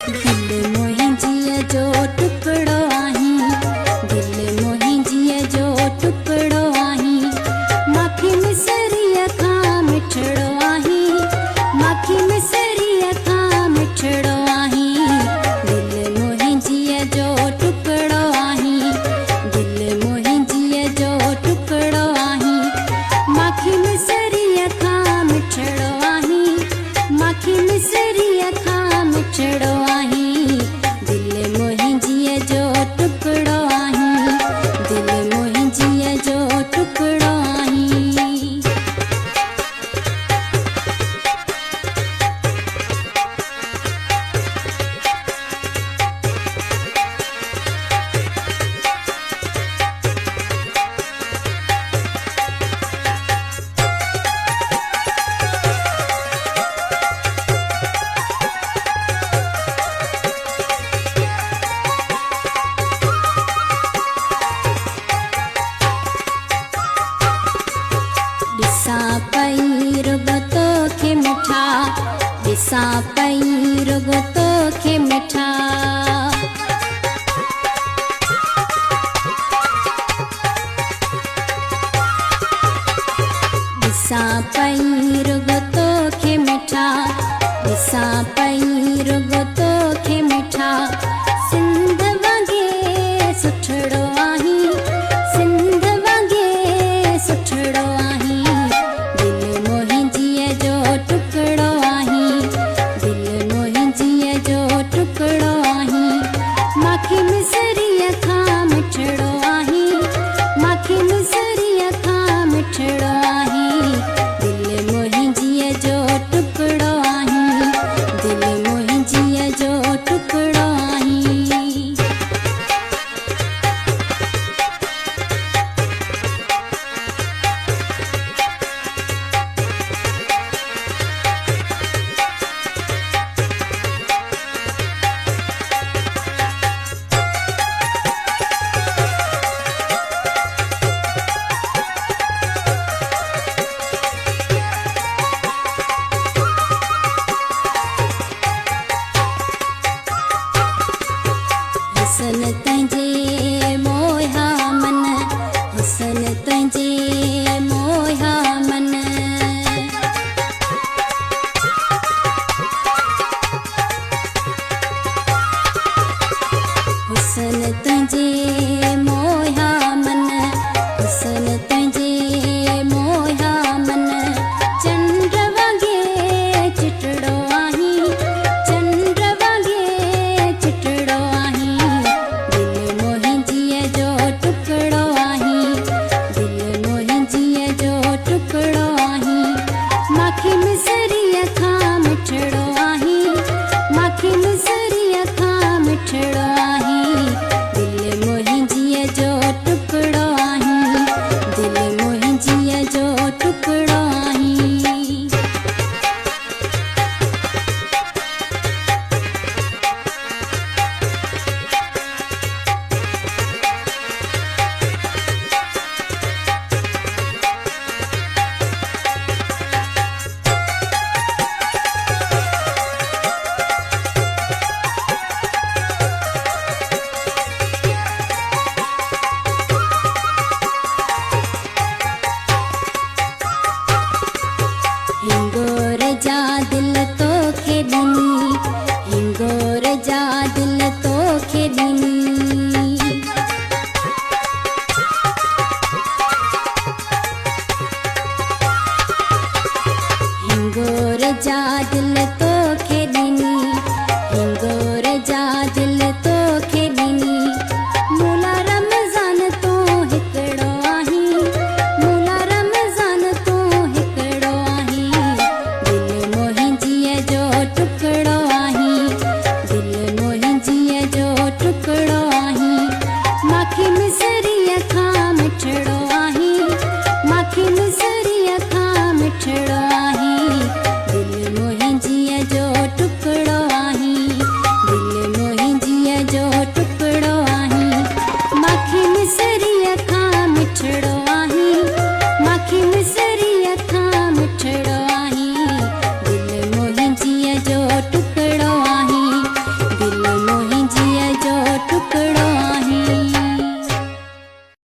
दिल मोहिंजीअ जो टुकड़ो आहीं, दिल मोहिंजीअ जो टुकड़ो आहीं, माखी मिसरीअ खां मिठड़ो आहीं, माखी मिसरीअ खां मिठड़ो आहीं। दिल मोहिंजीअ जो टुकड़ो आहीं, दिल मोहिंजीअ जो टुकड़ो आहीं, माखी मिसरीअ खां मिठड़ो आहीं, माखी मिसरीअ खां मिठड़ो आहीं। दिल मोहिंजीअ जो टुकड़ो आहीं, दिल मोहिंजीअ जो टुकड़ो आहीं। ॾिसां पई रुॻो तोखे मिठा, ॾिसां पई रुॻो तोखे मिठा, ॾिसां पई रुॻो तोखे मिठा, ॾिसां पई रुॻो तोखे मिठा। सिंध वांगुरु सुठड़ो आहीं, सिंध वांगुरु सुठड़ो आहीं। दिल मोहिंजीअ जो टुकड़ो आहीं, दिल मोहिंजीअ जो टुकड़ो आहीं, माखी मिसरीअ खां मिठड़ो आहीं, माखी मिसरीअ खां मिठड़ो आहीं। दिल मोहिंजीअ जो टुकड़ो आहीं, दिल मोहिंजीअ जो टुकड़ो आहीं। हुसन तुंहिंजे मोहा मन, हुसन तुंहिंजे मोहा मन, हुसन तुंहिंजे मोहा मन, हुसन तुंहिंजे मोहा मन। चंड वांगुरु चिटड़ो आहीं, चंड वांगुरु चिटड़ो आहीं। दिल मोहिंजीअ जो टुकड़ो आहीं, दिल मोहिंजीअ जो टुकड़ो आहीं, माखी मिसरीअ खां मिठड़ो आहीं, माखी मिसरीअ खां मिठड़ो आहीं। दिल मोहिंजीअ जो टुकड़ो आहीं, दिल मोहिंजीअ जो टुकड़ो आहीं। हिंगोर जा दिल तोखे ॾिनी, हिंगोर जा दिल तोखे ॾिनी,